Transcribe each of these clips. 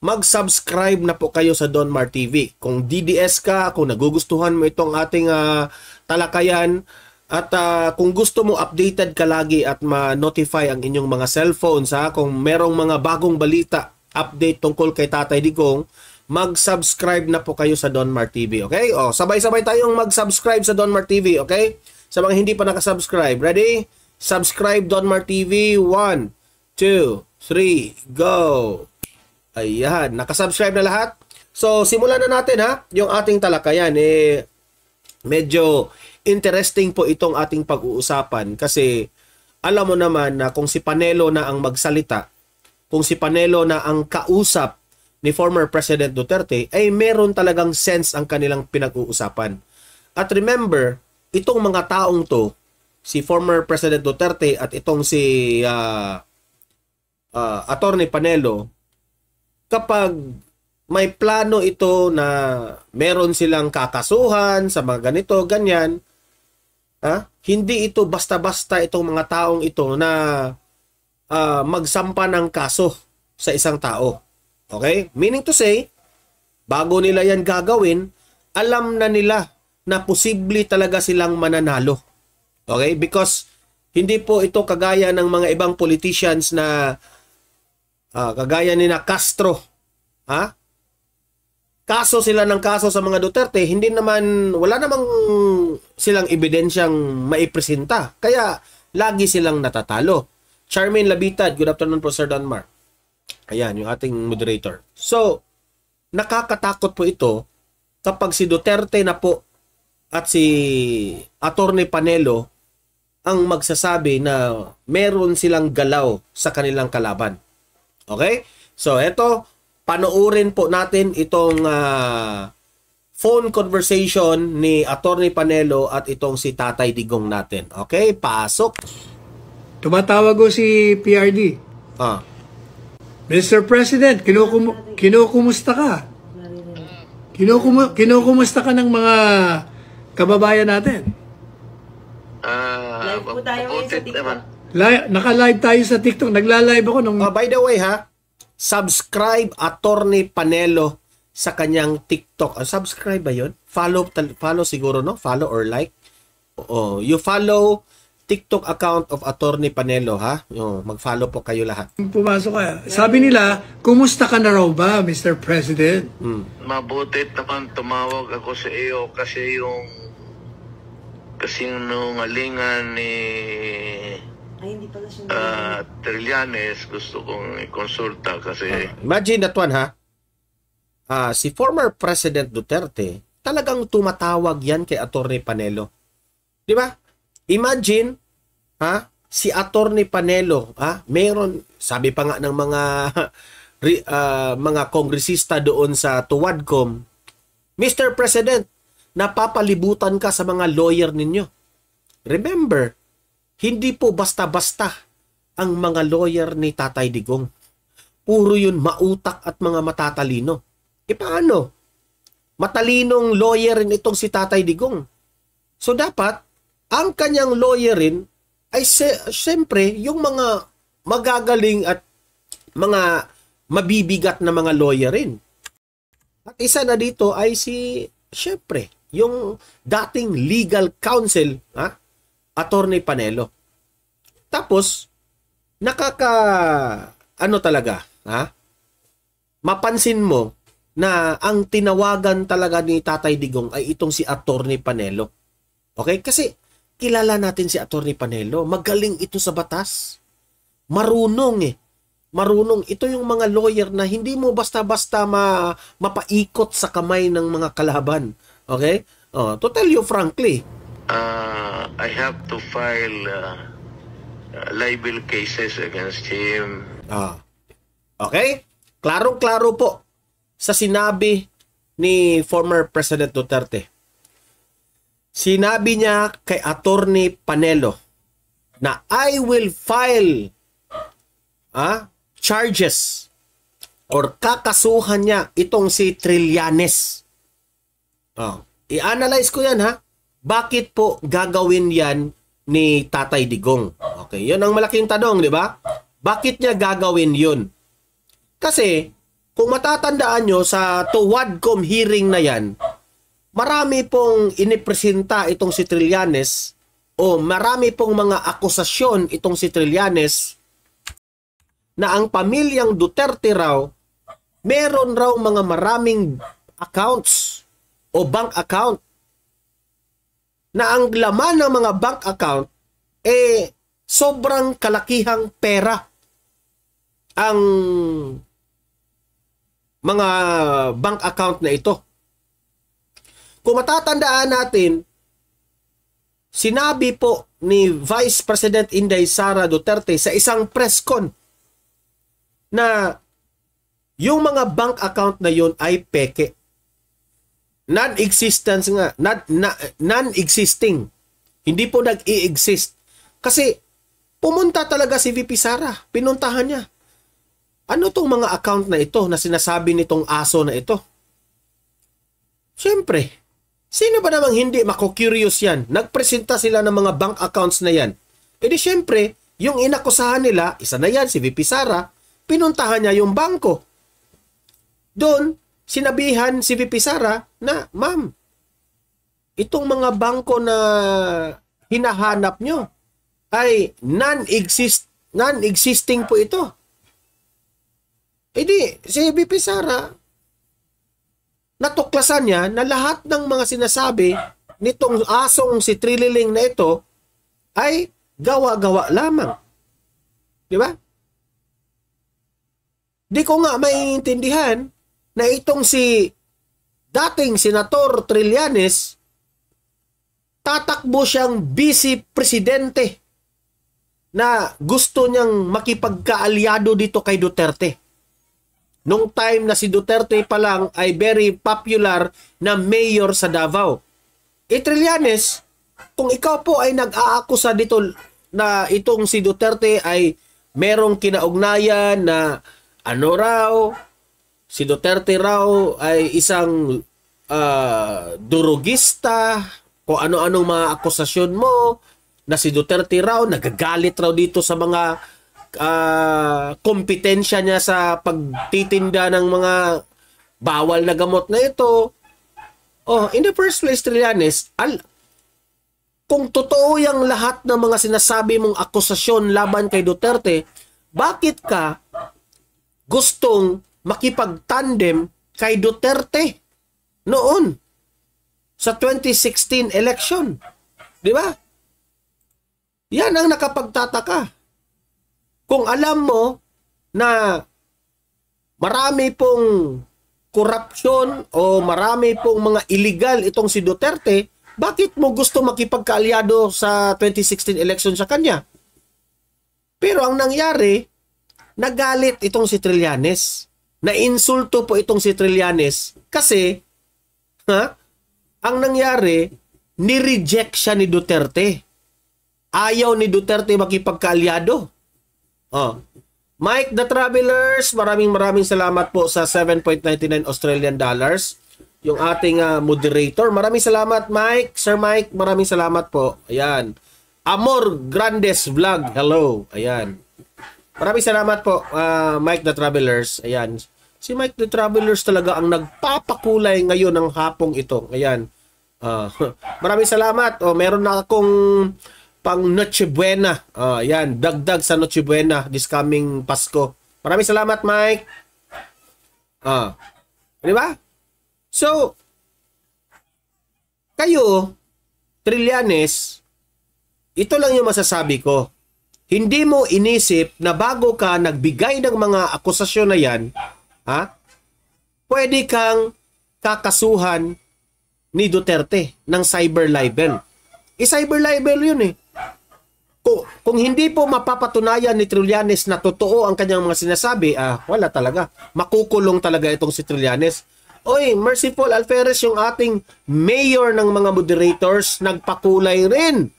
mag-subscribe na po kayo sa Don Mar TV. Kung DDS ka, kung nagugustuhan mo itong ating talakayan, at kung gusto mo updated ka lagi at ma-notify ang inyong mga cellphones, kung merong mga bagong balita, update tungkol kay Tatay Digong, mag-subscribe na po kayo sa Don Mar TV, okay? O, sabay-sabay tayong mag-subscribe sa Don Mar TV, okay? Sa mga hindi pa nakasubscribe, ready? Subscribe Don Mar TV, 1, 2, 3, go! Ayan, nakasubscribe na lahat? So, simulan na natin yung ating talakayan. Medyo interesting po itong ating pag-uusapan kasi alam mo naman na kung si Panelo na ang magsalita, kung si Panelo na ang kausap ni former President Duterte, ay meron talagang sense ang kanilang pinag-uusapan. At remember, itong mga taong to, si former President Duterte at itong si Attorney Panelo, kapag may plano ito na meron silang kakasuhan sa mga ganito, ganyan, hindi ito basta-basta itong mga taong ito na magsampa ng kaso sa isang tao. Okay? Meaning to say, bago nila yan gagawin, alam na nila na posible talaga silang mananalo. Okay? Because hindi po ito kagaya ng mga ibang politicians na kagaya ni na Castro. Kaso sila ng kaso sa mga Duterte, wala namang silang ebidensyang maipresenta. Kaya lagi silang natatalo. Charmaine Labitad, good afternoon po Sir Don Mar. Ayan, yung ating moderator. So, nakakatakot po ito kapag si Duterte na po at si Attorney Panelo ang magsasabi na meron silang galaw sa kanilang kalaban. Okay? So, eto, panoorin po natin itong phone conversation ni Attorney Panelo at itong si Tatay Digong natin. Okay? Pasok. Tumatawag ko si PRD. Mr. President, kinukumusta ka? Kinukumusta ka ng mga kababayan natin? Live po tayo ngayon sa TikTok. Naka-live tayo sa TikTok. Nagla-live ako nung... by the way subscribe Attorney Panelo sa kanyang TikTok. Subscribe ba yun? Follow siguro, no? Follow or like. You follow TikTok account of Attorney Panelo, mag-follow po kayo lahat. Pumasok ka. Sabi nila, kumusta ka na raw ba, Mr. President? Mabuti naman tumawag ako sa iyo kasi yung nungalingan ni Trillanes gusto kong i-consulta kasi... imagine that one, si former President Duterte, talagang tumatawag yan kay Attorney Panelo. Di ba? Imagine, si Attorney Panelo, meron, sabi pa nga ng mga kongresista doon sa Tuwadcom, Mr. President, napapalibutan ka sa mga lawyer ninyo. Remember, hindi po basta-basta ang mga lawyer ni Tatay Digong. Puro yun mautak at mga matatalino. Paano? Matalinong lawyer rin itong si Tatay Digong. So dapat, ang kanyang lawyerin ay siyempre yung mga magagaling at mga mabibigat na mga lawyerin. At isa na dito ay siyempre, yung dating legal counsel, Attorney Panelo. Tapos, talaga, mapansin mo na ang tinawagan talaga ni Tatay Digong ay itong si Attorney Panelo. Okay? Kasi, kilala natin si Attorney Panelo. Magaling ito sa batas. Marunong Marunong. Ito yung mga lawyer na hindi mo basta-basta mapaikot sa kamay ng mga kalaban. Okay? To tell you frankly, I have to file libel cases against him. Okay? Klarong-klaro po sa sinabi ni former President Duterte. Sinabi niya kay Attorney Panelo na I will file charges or kakasuhan niya itong si Trillanes. I-analyze ko yan Bakit po gagawin yan ni Tatay Digong? Okay, yun ang malaking tanong, di ba? Bakit niya gagawin yun? Kasi kung matatandaan nyo sa Tuwadcom hearing na yan, marami pong inipresenta itong si Trillanes o marami pong mga akusasyon itong si Trillanes na ang pamilyang Duterte raw, meron raw mga maraming accounts o bank account na ang laman ng mga bank account sobrang kalakihang pera ang mga bank account na ito. Kung matatandaan natin, sinabi po ni Vice President Inday Sara Duterte sa isang press con na yung mga bank account na yun ay peke. Non-existence nga. Non-existing. Hindi po nag-i-exist. Kasi pumunta talaga si VP Sara. Pinuntahan niya. Ano tong mga account na ito na sinasabi nitong aso na ito? Siyempre, sino ba namang hindi mako-curious yan? Nagpresenta sila ng mga bank accounts na yan. E di siyempre, yung inakusahan nila, isa na yan, si VP Sara, pinuntahan niya yung bangko. Doon, sinabihan si VP Sara na, ma'am, itong mga bangko na hinahanap nyo ay non-existing po ito. E di, si VP Sara, natuklasan niya na lahat ng mga sinasabi nitong asong si Trililing na ito ay gawa-gawa lamang. Di ba? Di ko nga maiintindihan na itong si dating Senator Trillanes tatakbo siyang vice presidente na gusto niyang makipagkaalyado dito kay Duterte. Nung time na si Duterte pa lang ay very popular na mayor sa Davao. Trillanes, kung ikaw po ay nag-aakusa dito na itong si Duterte ay merong kinaugnayan na ano raw, si Duterte raw ay isang durugista, kung ano-anong mga akusasyon mo, na si Duterte raw, nagagalit raw dito sa mga kompetensya niya sa pagtitinda ng mga bawal na gamot na ito. Oh, in the first place, Trillanes, kung totoo yung lahat ng mga sinasabi mong akusasyon laban kay Duterte, bakit ka gustong makipag-tandem kay Duterte noon sa 2016 election? Di ba? Yan ang nakapagtataka. Kung alam mo na marami pong korupsyon o marami pong mga illegal itong si Duterte, bakit mo gusto makipagkaalyado sa 2016 election sa kanya? Pero ang nangyari, nagalit itong si Trillanes. Nainsulto po itong si Trillanes kasi ang nangyari, ni-reject siya ni Duterte. Ayaw ni Duterte makipagkaalyado. Oh. Mike the Travelers, maraming salamat po sa 7.99 Australian dollars. Yung ating moderator. Maraming salamat, Mike. Sir Mike, maraming salamat po. Ayan. Amor Grandes Vlog. Hello. Ayan. Maraming salamat po, Mike the Travelers. Ayan. Si Mike the Travelers talaga ang nagpapakulay ngayon ng hapong ito. Ayan. Maraming salamat. Oh, meron na akong pang Noche Buena. Yan, dagdag sa Noche Buena this coming Pasko. Maraming salamat, Mike. Di ba? So, kayo, Trillanes, ito lang yung masasabi ko. Hindi mo inisip na bago ka nagbigay ng mga akusasyon na yan, pwede kang kakasuhan ni Duterte ng cyber libel. Cyber libel yun eh. Kung hindi po mapapatunayan ni Trillanes na totoo ang kanyang mga sinasabi, wala talaga. Makukulong talaga itong si Trillanes. Oy, Merciful Alferez, yung ating mayor ng mga moderators, nagpakulay rin.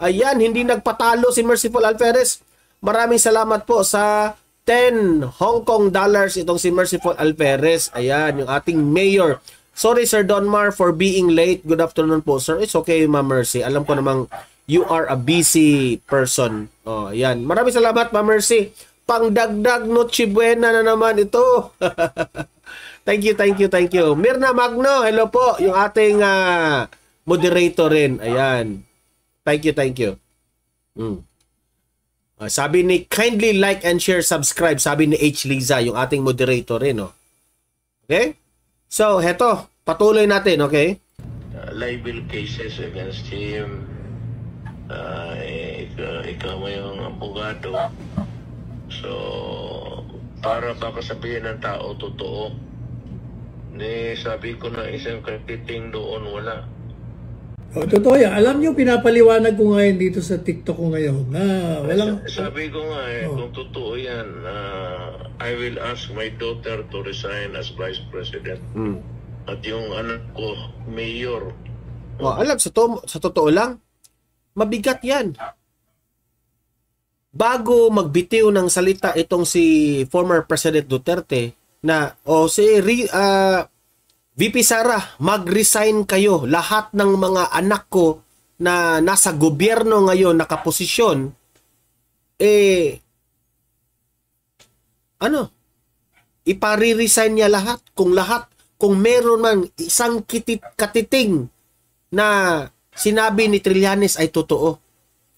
Ayan, hindi nagpatalo si Merciful Alferez. Maraming salamat po sa 10 Hong Kong dollars itong si Merciful Alferez. Ayan, yung ating mayor. Sorry, Sir Donmar, for being late. Good afternoon po, sir. It's okay, Ma'am Mercy. Alam ko namang you are a busy person. Oh, yan. Maraming salamat, Ma'am Mercy. pangdagdag Noche Buena na naman ito. Thank you, thank you, thank you. Mirna Magno, hello po. Yung ating moderator rin. Ayan. Thank you, thank you. Sabi ni, kindly like and share, subscribe. Sabi ni H. Liza, yung ating moderator rin. Oh. Okay? So, heto. Patuloy natin, okay? Libel cases against him. Ikaw mo yung abogado. So, para baka sabihin ng tao, totoo. Sabi ko na isang kapiting doon, wala. Oh, totoo yan. Alam niyo, pinapaliwanag ko ngayon dito sa TikTok ko ngayon na walang... Sabi ko nga kung totoo yan, I will ask my daughter to resign as Vice President. At yung anak ko, Mayor. Alam, sa totoo lang, mabigat yan. Bago magbitiw ng salita itong si former President Duterte na, VP Sara, mag-resign kayo. Lahat ng mga anak ko na nasa gobyerno ngayon, nakaposisyon, ipare-resign niya lahat. Kung meron man isang katiting na sinabi ni Trillanes ay totoo.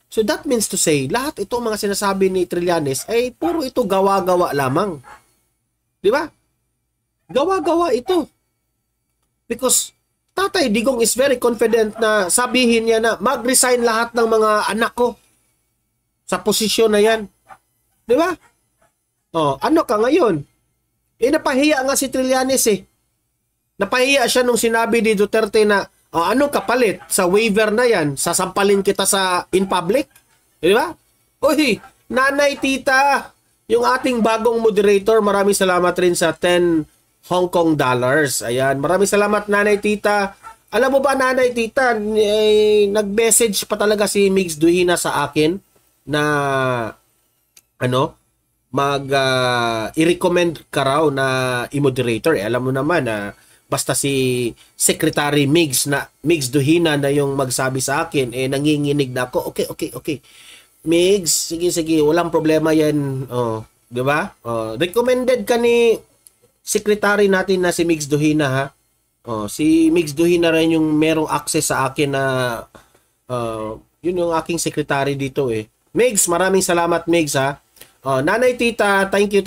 So that means to say, lahat itong mga sinasabi ni Trillanes ay puro ito gawa-gawa lamang. Di ba? Gawa-gawa ito. Because Tatay Digong is very confident na sabihin niya na mag-resign lahat ng mga anak ko sa posisyon na yan. Di ba? Ano ka ngayon? Napahiya nga si Trillanes eh. Napahiya siya nung sinabi ni Duterte na anong kapalit sa waiver na yan? Sasampalin kita in public? Di ba? Uy, Nanay Tita, yung ating bagong moderator, maraming salamat rin sa 10 Hong Kong dollars. Ayan, maraming salamat Nanay Tita. Alam mo ba Nanay Tita, nag-message pa talaga si Migs Duhina sa akin na i-recommend ka raw na i-moderator. Alam mo naman na basta si Secretary Migs Duhina na yung magsabi sa akin, nanginginig na ako. Okay. Migs, sige, walang problema yan. Di ba? Recommended ka ni Secretary natin na si Migs Duhina, ha? Si Migs Duhina rin yung merong access sa akin na yun yung aking secretary dito eh. Migs, maraming salamat Migs, ha? Nanay Tita, thank you.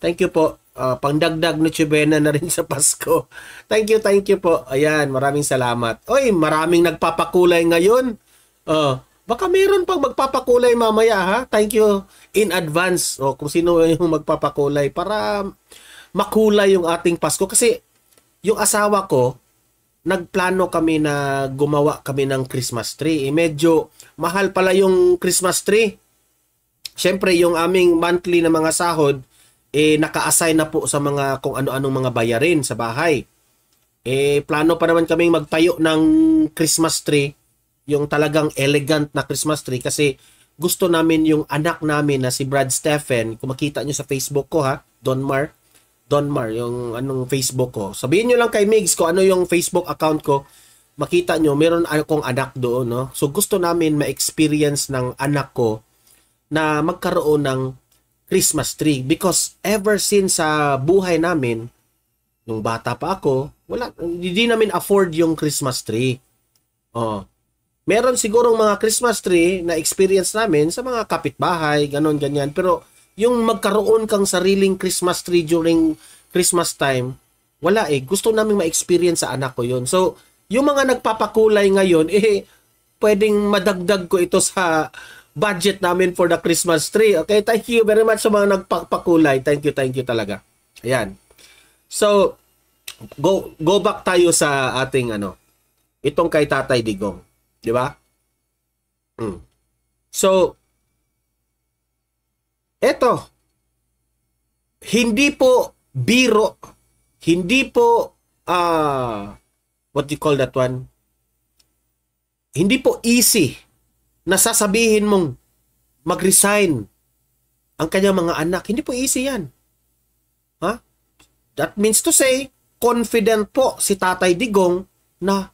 Thank you po. Pangdagdag Noche Buena na rin sa Pasko. Thank you po. Ayan, maraming salamat. Oy, maraming nagpapakulay ngayon. Baka meron pang magpapakulay mamaya, ha? Thank you in advance. Kung sino yung magpapakulay para makulay yung ating Pasko. Kasi yung asawa ko, nagplano kami na gumawa kami ng Christmas tree. Medyo mahal pala yung Christmas tree. Siyempre, yung aming monthly na mga sahod, naka-assign na po sa mga kung ano-anong mga bayarin sa bahay. Plano pa naman kaming magtayo ng Christmas tree, yung talagang elegant na Christmas tree, kasi gusto namin yung anak namin na si Brad Stephen, kung makita nyo sa Facebook ko, ha, Donmar, yung anong Facebook ko. Sabihin nyo lang kay Migs ko ano yung Facebook account ko, makita nyo, meron akong anak doon, no? So gusto namin ma-experience ng anak ko na magkaroon ng Christmas tree, because ever since sa buhay namin nung bata pa ako, hindi namin afford yung Christmas tree. Meron sigurong mga Christmas tree na experience namin sa mga kapitbahay, ganon ganyan, pero yung magkaroon kang sariling Christmas tree during Christmas time, wala eh. Gusto namin ma-experience sa anak ko yun. So yung mga nagpapakulay ngayon, pwedeng madagdag ko ito sa budget namin for the Christmas tree. Okay, thank you very much sa mga nagpapakulay. Thank you talaga. Ayan. So, go back tayo sa ating itong kay Tatay Digong. Di ba? So, eto, hindi po biro, hindi po, what do you call that one? Hindi po easy na sasabihin mong mag-resign ang kanyang mga anak. Hindi po easy yan. That means to say, confident po si Tatay Digong na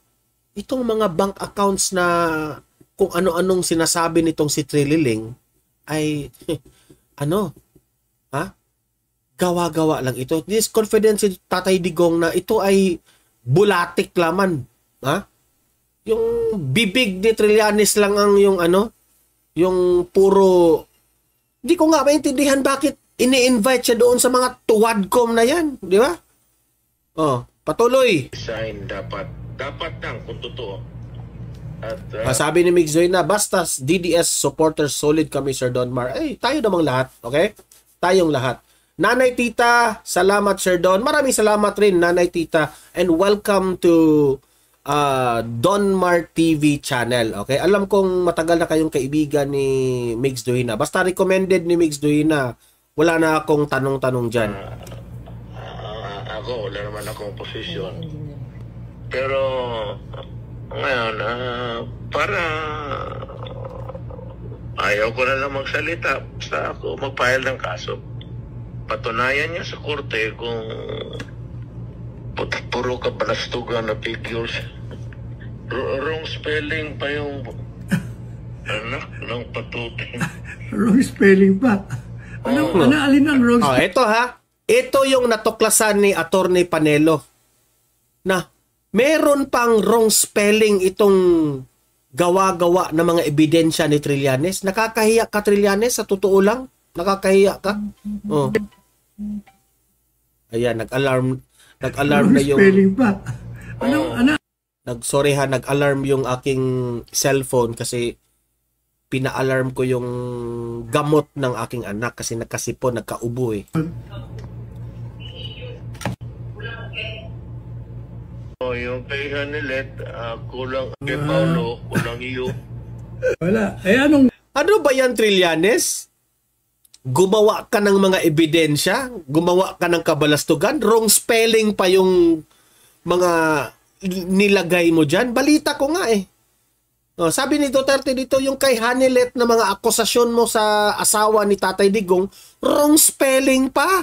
itong mga bank accounts na kung ano-anong sinasabi nitong si Trililing ay gawa-gawa lang ito. This confidence si Tatay Digong na ito ay bulatik laman. Ha? Yung bibig ni Trillanes lang ang yung ano, yung puro, di ko nga maintindihan bakit ini-invite siya doon sa mga tuwadcom na yan, di ba? Oh, patuloy. Sign dapat lang kung totoo. At Sabi ni Mix Zoy na, basta DDS supporters solid kami, Sir Donmar. Ay, tayo namang lahat, okay? Tayong lahat. Nanay Tita, salamat Sir Don. Maraming salamat rin, Nanay Tita. And welcome to Donmar TV channel. Okay? Alam kong matagal na kayong kaibigan ni Mix Duhina. Basta recommended ni Mix Duhina. Wala na akong tanong-tanong dyan. ako, wala naman akong posisyon. Pero ngayon, para ayaw ko na lang magsalita. Basta ako mag-file ng kaso. Patunayan niya sa korte kung puro kabalastugan na figures. Wrong spelling pa yung anak ng patutin. Wrong spelling pa. Alin ang wrong spelling? Ito ha. Ito yung natuklasan ni Attorney Panelo. Na meron pang wrong spelling itong gawa-gawa na mga ebidensya ni Trillanes. Nakakahiya ka, Trillanes, sa totoo lang. Nakakahiya ka. Oh. Ayan, nag-alarm na yung spelling pa. Sorry ha, nag-alarm yung aking cellphone kasi pina-alarm ko yung gamot ng aking anak kasi nagkasipon, nagkaubo eh. Yung kay Hanilet, kulang kay Paulo, kulang iyo. Wala. Anong Ano ba yan, Trillanes? Gumawa ka ng mga ebidensya? Gumawa ka ng kabalastugan? Wrong spelling pa yung mga nilagay mo dyan? Balita ko nga eh. Sabi ni Duterte dito, yung kay Hanilet na mga akusasyon mo sa asawa ni Tatay Digong, wrong spelling pa.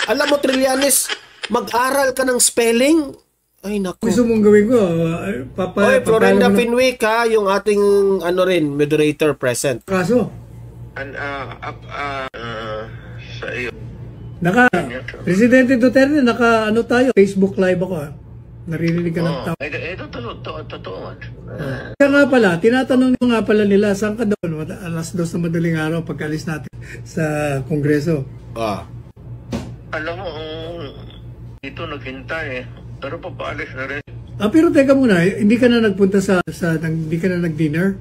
Alam mo, Trillanes, mag-aral ka ng spelling. Ay, naku. gusto mong gawin ko? Oy, Florinda Finwick ha, yung ating moderator present. Kaso? Sa iyo. Presidente Duterte, tayo. Facebook live ako ha. Naririnig ka ng tao. Ito totoo. Kaya nga pala, tinatanong nga pala nila, saan ka doon? Alas 2 na madaling araw pagkalis natin sa Kongreso. Alam mo, ito naghintay eh. Pero papaalis na rin. Pero teka muna, hindi ka na nagpunta hindi ka na nag-dinner?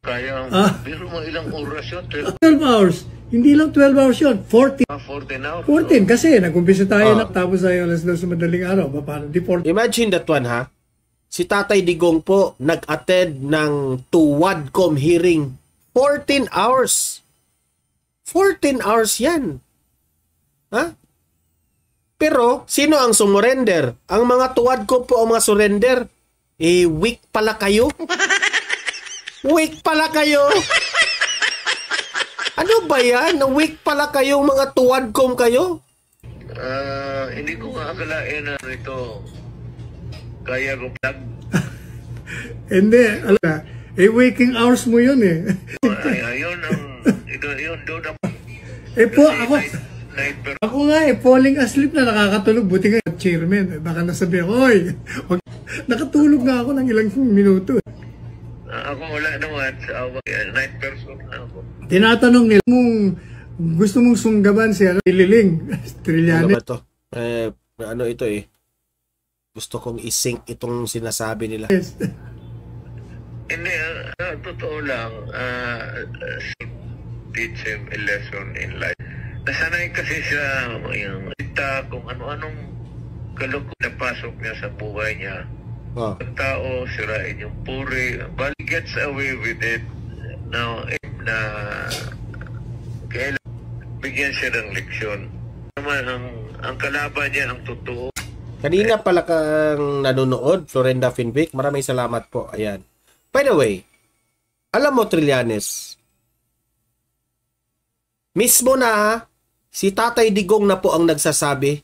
Kaya, biro mo ilang oras yun? 12 hours. Hindi lang 12 hours yun, 14. 14 hours. 14 kasi nag-umpisa tayo tapos tayo alas 2 sa madaling araw. Paano? Di 14. Imagine that one ha. Si Tatay Digong po nag-attend ng Tuwadcom hearing. 14 hours. 14 hours yan. Ha? Pero, sino ang sumurrender? Ang mga Tuwadcom po ang mga surrender. Weak pala kayo. Weak pala kayo. Ano ba yan? Weak pala kayo, mga Tuwadcom kayo? Hindi ko nga akalain na ito kaya kong plug. Hindi, alam na. Waking hours mo yun eh. Yun doon ang ako nga falling asleep na nakakatulog. Buti nga chairman. Baka nasabi ako, nakatulog nga ako ng ilang minuto. Ako wala naman sa night person na ako. Tinatanong nila gusto mong sunggaban si Liling Trillanes. Ano ba ito? Ano ito eh? Gusto kong isync itong sinasabi nila. Hindi, totoo lang. Teach him a lesson in life. Nasanay kasi siya yung kung ano-anong kaloko na pasok niya sa buhay niya. Ang tao, sirain yung puri. But he gets away with it. Now, kailangan bigyan siya ng leksyon. Naman, ang kalaban niya, ang totoo. Kanina pala kang nanonood, Florinda Finwick. Maraming salamat po. Ayan. By the way, alam mo, Trillanes, mismo na si Tatay Digong na po ang nagsasabi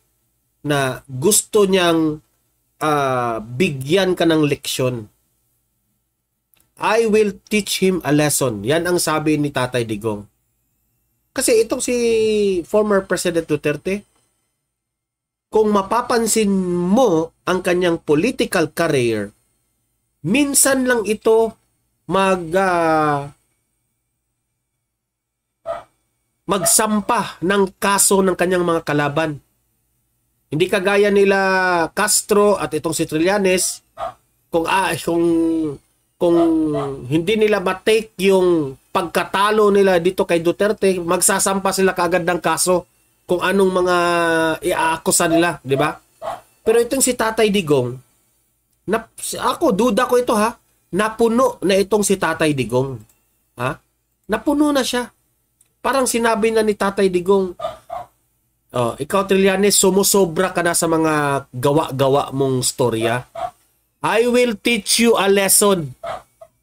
na gusto niyang bigyan ka ng leksyon. I will teach him a lesson. Yan ang sabi ni Tatay Digong. Kasi itong si former President Duterte, kung mapapansin mo ang kanyang political career, minsan lang ito magsampa ng kaso ng kanyang mga kalaban. Hindi kagaya nila Castro at itong si Trillanes, kung hindi nila matake yung pagkatalo nila dito kay Duterte, magsasampa sila kaagad ng kaso kung anong mga iaakusa nila, di ba? Pero itong si Tatay Digong, duda ko ito ha, napuno na itong si Tatay Digong. Ha? Napuno na siya. Parang sinabi na ni Tatay Digong, ikaw Trillanes, sumusobra ka na sa mga gawa-gawa mong storya. I will teach you a lesson.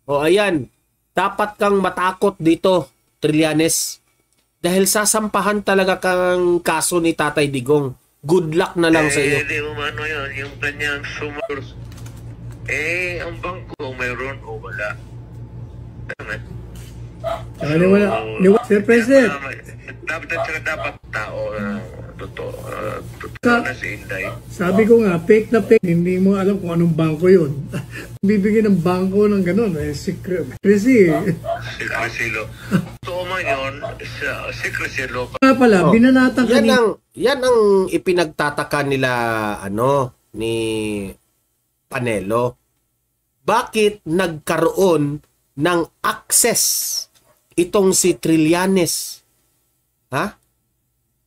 Ayan, dapat kang matakot dito, Trillanes. Dahil sasampahan talaga kang kaso ni Tatay Digong. Good luck na lang sa iyo. Hindi mo ano yun, yung kanyang sumurs. Ang bangko, mayroon o wala. Sir President. Dapat tao totoo na si Inday. Sabi ko nga, fake na fake. Hindi mo alam kung anong bangko yun. Bibigyan ng bangko ng gano'n. Secret. Kasi Secresilo. Totoo man yun, Secresilo. Kaya pala, binanatan ka yan ang ipinagtataka nila, ni Panelo. Bakit nagkaroon ng access itong si Trillanes?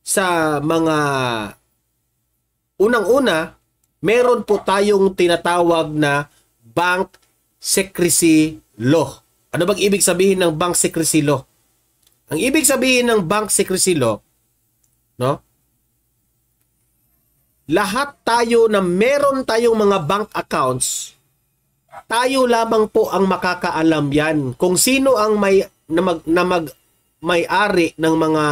Sa mga unang-una, meron po tayong tinatawag na Bank Secrecy Law. Ano bang ibig sabihin ng Bank Secrecy Law? Ang ibig sabihin ng Bank Secrecy Law, lahat tayo na meron tayong mga bank accounts, tayo lamang po ang makakaalam yan. Kung sino ang may-ari ng mga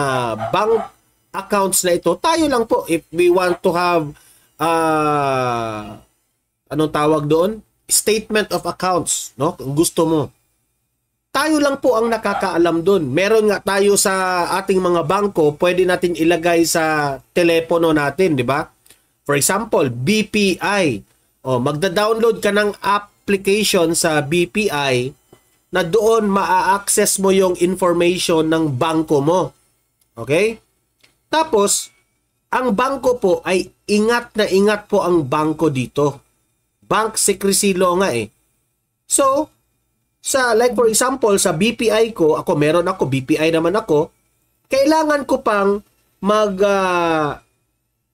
bank accounts na ito, tayo lang po. If we want to have anong tawag doon? Statement of accounts, kung gusto mo. Tayo lang po ang nakakaalam doon. Meron nga tayo sa ating mga bangko, pwede natin ilagay sa telepono natin, di ba? For example, BPI. Magda-download ka ng application sa BPI na doon maa-access mo yung information ng bangko mo. Okay? Tapos, ang bangko po ay ingat na ingat po ang bangko dito. Bank Secrecy Law nga eh. So, like for example, sa BPI ko, meron ako, BPI naman ako, kailangan ko pang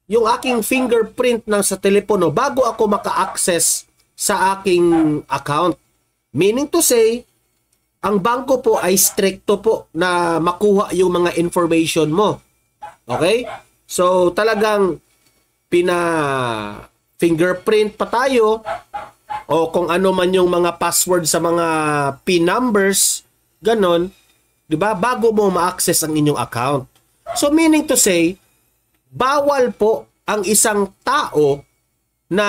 yung aking fingerprint sa telepono bago ako maka-access sa aking account. Meaning to say, ang bangko po ay stricto po na makuha yung mga information mo. Okay? So, talagang fingerprint pa tayo o kung ano man yung mga password sa mga PIN numbers, ganon, di ba? Bago mo ma-access ang inyong account. So, meaning to say, bawal po ang isang tao na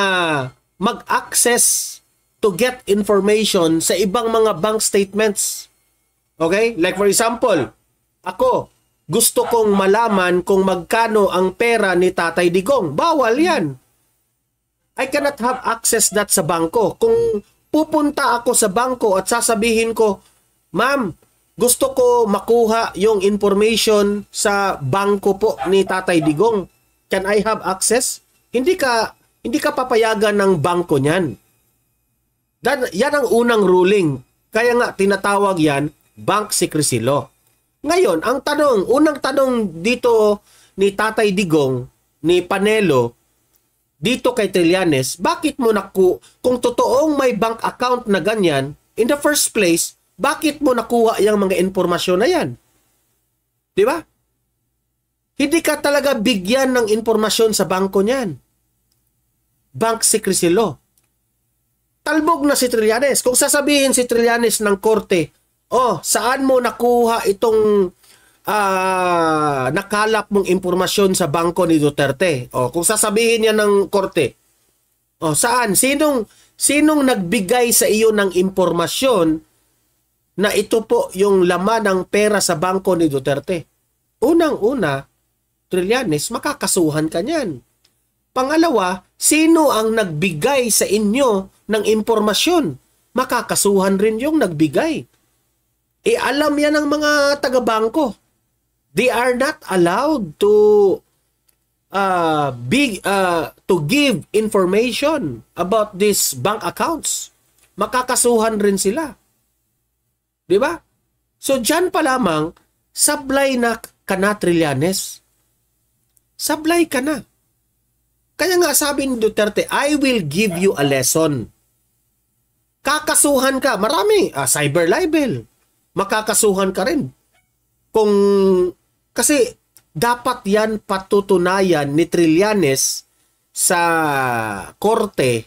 mag-access to get information sa ibang mga bank statements. Okay? Like for example, ako, gusto kong malaman kung magkano ang pera ni Tatay Digong. Bawal yan. I cannot have access that sa bangko. Kung pupunta ako sa bangko at sasabihin ko, ma'am, gusto ko makuha yung information sa bangko po ni Tatay Digong. Can I have access? Hindi ka papayagan ng bangko niyan. Yan ang unang ruling. Kaya nga tinatawag yan Bank Secrecy Law. Ngayon, unang tanong dito ni Tatay Digong, ni Panelo, dito kay Trillanes, bakit mo kung totoong may bank account na ganyan, in the first place, bakit mo nakuha yung mga informasyon na yan? Di ba? Hindi ka talaga bigyan ng informasyon sa bangko niyan. Bank Secrecy Law. Talbog na si Trillanes. Kung sasabihin si Trillanes ng korte, saan mo nakuha itong nakalap mong impormasyon sa bangko ni Duterte? Kung sasabihin niya ng korte, saan? Sinong nagbigay sa iyo ng impormasyon na ito po yung laman ng pera sa bangko ni Duterte. Unang-una, Trillanes, makakasuhan ka niyan. Pangalawa, sino ang nagbigay sa inyo ng impormasyon? Makakasuhan rin yung nagbigay. Alam yan ng mga taga-bangko. They are not allowed to give information about these bank accounts. Makakasuhan rin sila. Di ba? So, dyan pa lamang, sablay na ka na, Trillanes. Sablay ka na. Kaya nga sabi ni Duterte, I will give you a lesson. Kakasuhan ka. Marami. Cyber libel. Makakasuhan ka rin. Kasi dapat yan patutunayan ni Trillanes sa korte,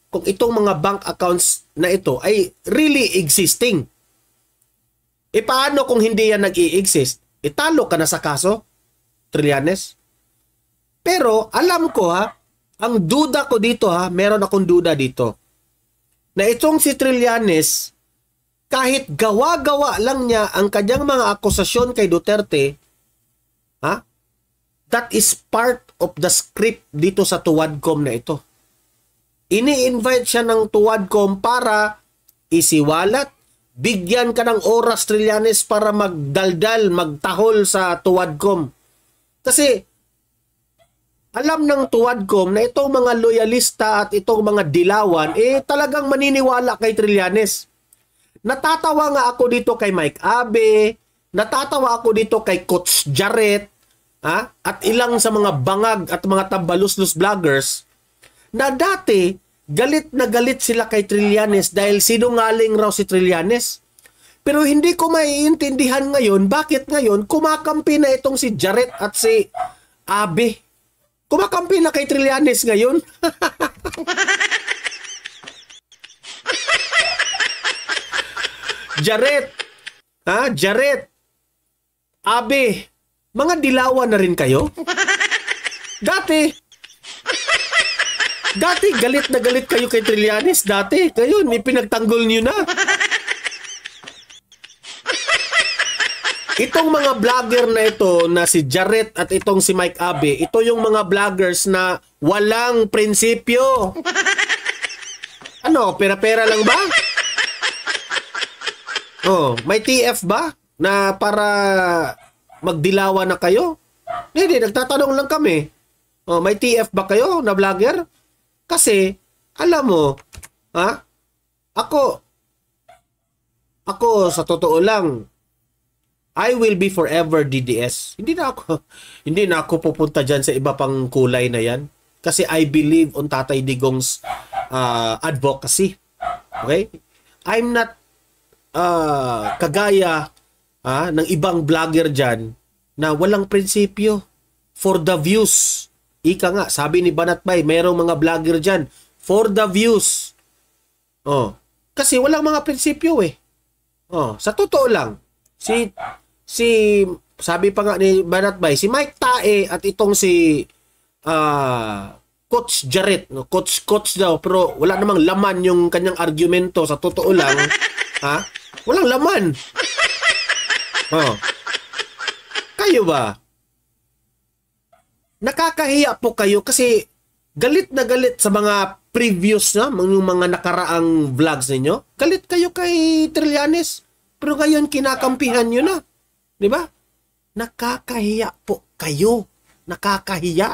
kung itong mga bank accounts na ito ay really existing. Paano kung hindi yan nag-i-exist? Talo ka na sa kaso, Trillanes? Pero alam ko ang duda ko dito meron akong duda dito. Na itong si Trillanes, kahit gawa-gawa lang niya ang kanyang mga akusasyon kay Duterte, that is part of the script dito sa Tuwadcom na ito. Ini-invite siya ng Tuwadcom para isiwalat, bigyan ka ng oras, Trillanes, para magdaldal, magtahol sa Tuwadcom. Kasi alam ng Tuwadcom na itong mga loyalista at itong mga dilawan, talagang maniniwala kay Trillanes. Natatawa nga ako dito kay Mike Abe, natatawa ako dito kay Coach Jarrett, at ilang sa mga bangag at mga tambaluslos vloggers, na dati, galit na galit sila kay Trillanes dahil sinungaling raw si Trillanes. Pero hindi ko maiintindihan ngayon, bakit ngayon kumakampi na itong si Jarrett at si Abe. Kumakampi na kay Trillanes ngayon. Jarrett, Jarrett, Abe, mga dilawan na rin kayo? Dati galit na galit kayo kay Trillanes. Dati, ngayon, pinagtanggol niyo na. Itong mga vlogger na ito, na si Jarrett at itong si Mike Abe, ito yung mga vloggers na walang prinsipyo. Ano, pera-pera lang ba? May TF ba? Na para magdilawan na kayo? Hindi, nagtatanong lang kami. May TF ba kayo na vlogger? Kasi, alam mo, ako sa totoo lang, I will be forever DDS. Hindi na ako pupunta dyan sa iba pang kulay na yan. Kasi I believe on Tatay Digong's advocacy. Okay? I'm not kagaya ng ibang vlogger dyan na walang prinsipyo for the views. Ika nga, sabi ni Banatbay, mayroong mga vlogger dyan for the views. Kasi walang mga prinsipyo sa totoo lang, sabi pa nga ni Banatbay, si Mike Tae at itong si Coach Jarrett, coach daw, pero wala namang laman yung kanyang argumento. Sa totoo lang, walang laman. Kayo ba? Nakakahiya po kayo kasi galit na galit sa mga previous yung mga nakaraang vlogs ninyo. Galit kayo kay Trillanes, pero ngayon kinakampihan nyo na. Di ba? Nakakahiya po kayo. Nakakahiya.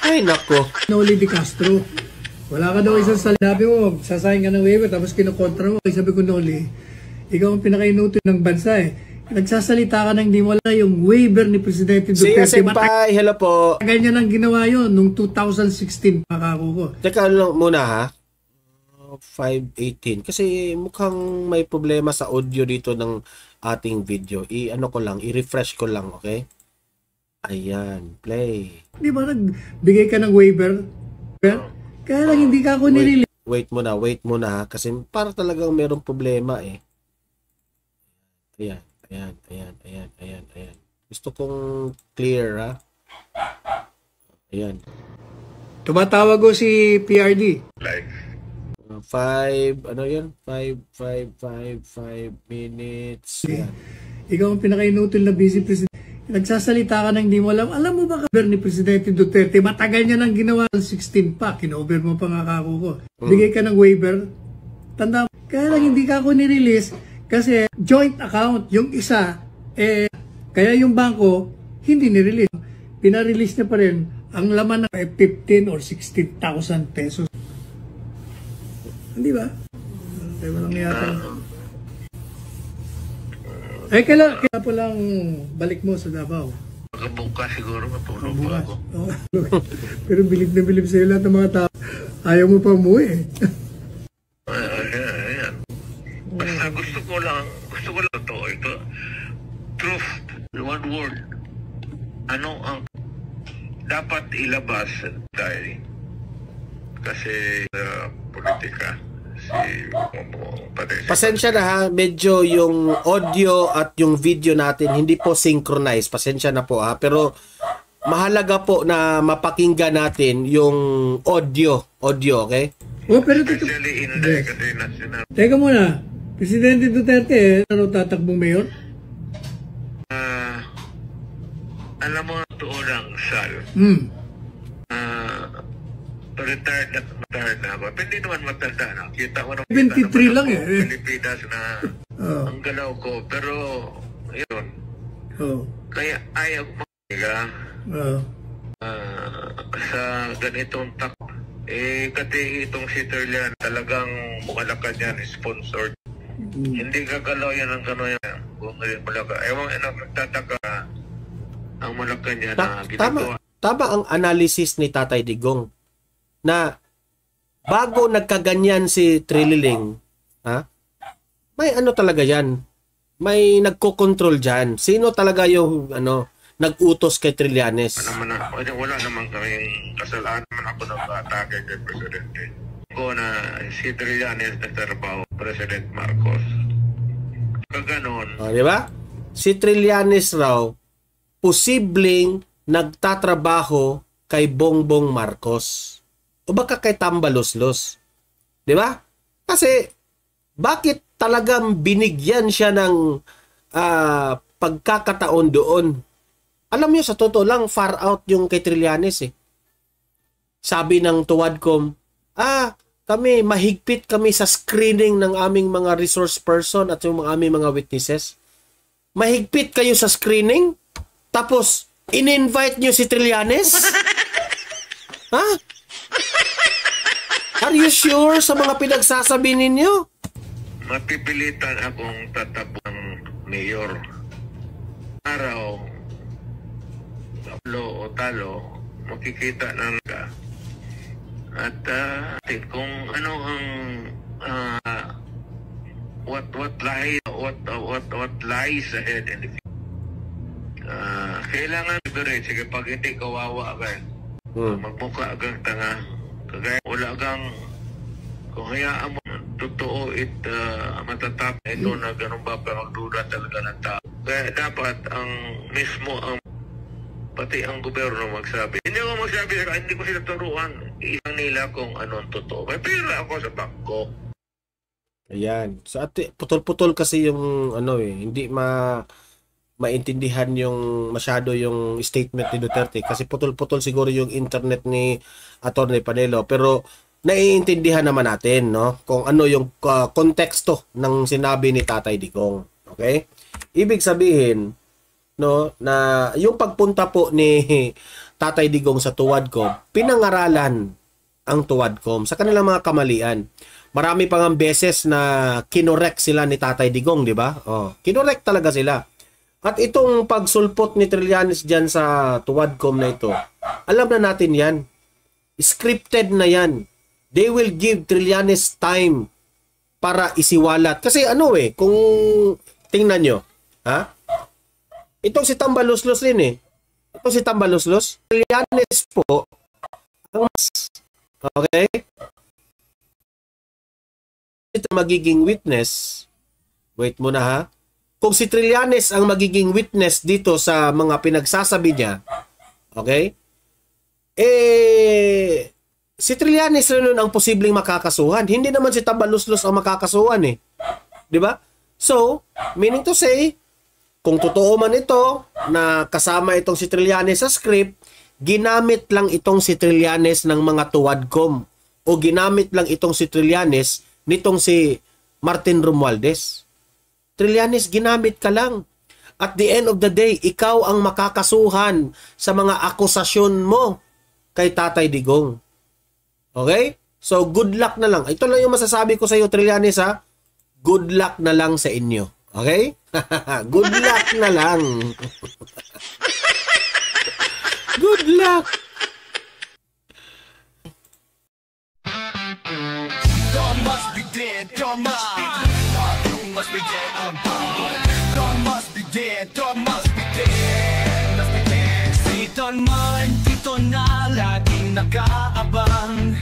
Ay, nako. Noli Di Castro. Wala ka daw isang sabi mo, sasayang ka ng waiver, tapos kinukontra mo. Sabi ko, Noli, ikaw ang pinakainuto ng bansa Nagsasalita ka ng di mo alam yung waiver ni Presidente Duterte. Senpai, hello po. Ganyan ang ginawa yun nung 2016, makako ko. Teka lang muna 5:18. Kasi mukhang may problema sa audio dito ng ating video. I-refresh ko lang, okay? Ayan, play. Di ba nagbigay ka ng waiver? Kaya lang hindi ka ako nilili. Wait muna kasi para talagang merong problema Ayan. Gusto kong clear Ayan. Tumatawag ko si PRD. Life. ano yan? 5 minutes. Yan. Ikaw ang pinaka-inutil na Vice President. Nagsasalita ka nang hindi mo alam. Alam mo ba ni Presidente Duterte, matagal niya nang ginawa ng 16 pa. Kinover mo pa nga kako ko. Bigay ka ng waiver. Tanda mo. Kaya lang hindi ka ako nirelease kasi joint account. Yung isa, kaya yung bangko, hindi nirelease. Pinarelease na pa rin. Ang laman ng 15 or 16,000 pesos. Hindi ba? Kaya walang yata. Kaya pa lang balik mo sa Davao. Bukas siguro, matulog pa ako. Pero bilib na bilib sa'yo lahat ng mga tao. Ayaw mo pa umuwi. Ayan. Basta gusto ko lang ito. Truth, one word. Ano ang dapat ilabas dahil kasi politika pasensya na ha, medyo yung audio at yung video natin hindi po synchronized, pasensya na po ha, pero mahalaga po na mapakinggan natin yung audio, okay? Pero especially in the kasi national. Teka muna, Presidente Duterte, ano tatakbong mayor? Alam mo ito lang, Sal. Retired na ako. Hindi naman matanda na. Kita ko naman 23 lang Pilipinas na ang galaw ko. Pero, yun. Kaya ayaw maghiga sa ganitong kasi itong si Terlian talagang mukalakad yan, sponsored. Hindi gagalaw yan ang gano'n yan. Kung malaka. Ewan, nagtataka ang Malacan niya na ginagawa. Tama ang analysis ni Tatay Digong na bago nagkaganyan si Trililing, may ano talaga yan. May nagko-control dyan. Sino talaga yung nag-utos kay Trillanes? Wala naman kaming kasalanan naman ako nag-atake kay Presidente. Ko na si Trillanes nagtrabaho President Marcos. Kaganon. Di ba? Si Trillanes raw posibleng nagtatrabaho kay Bongbong Marcos o baka kay Tambaloslos. Di ba? Kasi bakit talagang binigyan siya ng pagkakataon doon? Alam niyo, sa totoo lang, far out yung kay Trillanes eh. Sabi ng Tuwadcom, mahigpit kami sa screening ng aming mga resource person at yung aming mga witnesses. Mahigpit kayo sa screening? Tapos, in-invite nyo si Trillanes? Ha? Are you sure sa mga pinagsasabi ninyo? Mapipilitan akong tatabang mayor. Araw, o talo, makikita ng ka. At kung ano ang what lies ahead in the future. Kailangan sige, pag hindi kawawa ka, magmukha kang tanga, kagaya wala kang, kung hayaan mo, totoo matatap ito na ganun ba, pero magduda talaga ng tao. Kaya dapat ang mismo, pati ang gobyerno magsabi. Hindi ko magsabi, hindi ko sila turuan. Isang nila kung anong totoo. May pera ako sa bangko. Ayan. So, putol-putol kasi yung hindi maintindihan yung masyado yung statement ni Duterte kasi putol-putol siguro yung internet ni Atty. Panelo, pero naiintindihan naman natin kung ano yung konteksto ng sinabi ni Tatay Digong. Okay? Ibig sabihin na yung pagpunta po ni Tatay Digong sa Tuwadcom, pinangaralan ang Tuwadcom sa kanilang mga kamalian. Marami pang ang beses na kinorek sila ni Tatay Digong, di ba? Kinorek talaga sila. At itong pagsulpot ni Trillanes dyan sa Tuwadcom na ito, alam na natin yan. Scripted na yan. They will give Trillanes time para isiwalat. Kasi kung tingnan nyo, itong si Tambaloslos din Itong si Tambaloslos, Trillanes po, okay? Ito magiging witness. Wait muna ha. Kung si Trillanes ang magiging witness dito sa mga pinagsasabi niya, okay? si Trillanes rin ang posibleng makakasuhan. Hindi naman si Tabaluslos ang makakasuhan eh. Di ba? So, meaning to say, kung totoo man ito na kasama itong si Trillanes sa script, ginamit lang itong si Trillanes ng mga tuwadcom o ginamit lang itong si Trillanes nitong si Martin Romualdez. Trillanes, ginamit ka lang. At the end of the day, ikaw ang makakasuhan sa mga akusasyon mo kay Tatay Digong. Okay? So, good luck na lang. Ito lang yung masasabi ko sa iyo, Trillanes, ha? Good luck na lang sa inyo. Okay? Good luck na lang. Good luck. Dawn must be dead, dawn must be dead. You must be dead, dawn must be dead, dawn must be dead, must be dead. Si Don man, dito na laging nakaabang.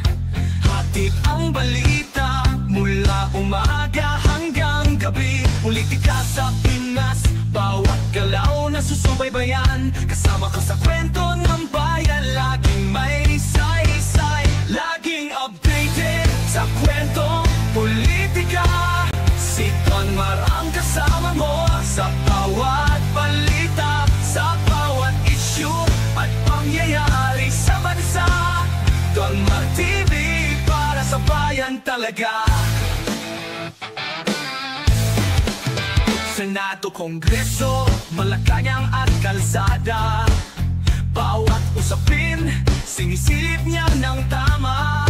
Hatid ang balita mula umaga hanggang gabi. Politika sa Pinas, bawat galaw na susubaybayan. Kasama ka sa kwento ng bayan, laging may say-say. Laging updated sa kwentong politika. Si Don Mar ang kasama mo sa bawat balita, sa bawat issue at pangyayari sa bansa. Don Mar TV, para sa bayan talaga. Senado, Kongreso, Malacanang at kalsada, bawat usapin, sinisilip niya ng tama.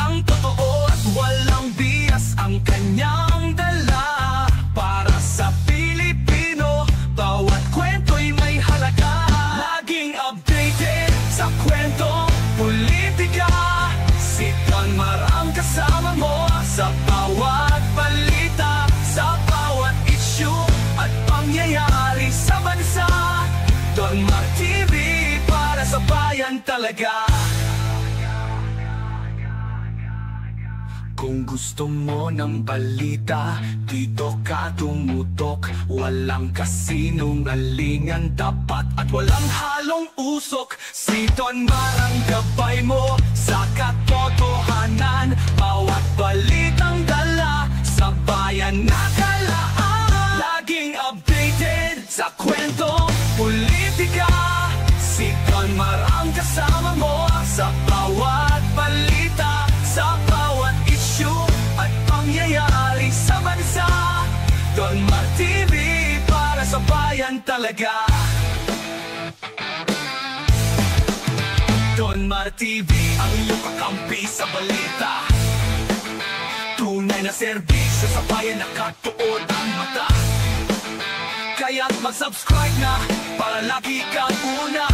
Ang totoo at walang bias ang kanyang dala. Para sa Pilipino, bawat kwento'y may halaga. Laging updated sa kwentong politika. Si Don Mar ang kasama mo sa bawat balita, sa bawat issue at pangyayari sa bansa. Don Mar TV, para sa bayan talaga. Kung gusto mo ng balita, dito ka tumutok. Walang kasinungalingan dapat at walang halong usok. Si Don Mar ang gabay mo sa katotohanan. Bawat balitang dala sa bayan nakalaan. Laging updated sa kwentong politika. Si Don Mar ang kasama mo sa bawat balita, sa bawat issue at pangyayari sa bansa. Don Mar TV, para sa bayan talaga. Don Mar TV, ang iyong kakampi sa balita. Tunay na serbisyo sa bayan, nakatuon ang mata. Kaya't mag-subscribe na para lagi kang una.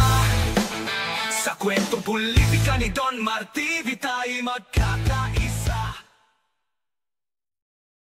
Sa kwentong politika ni Don Mar TV tayo magkakaroon.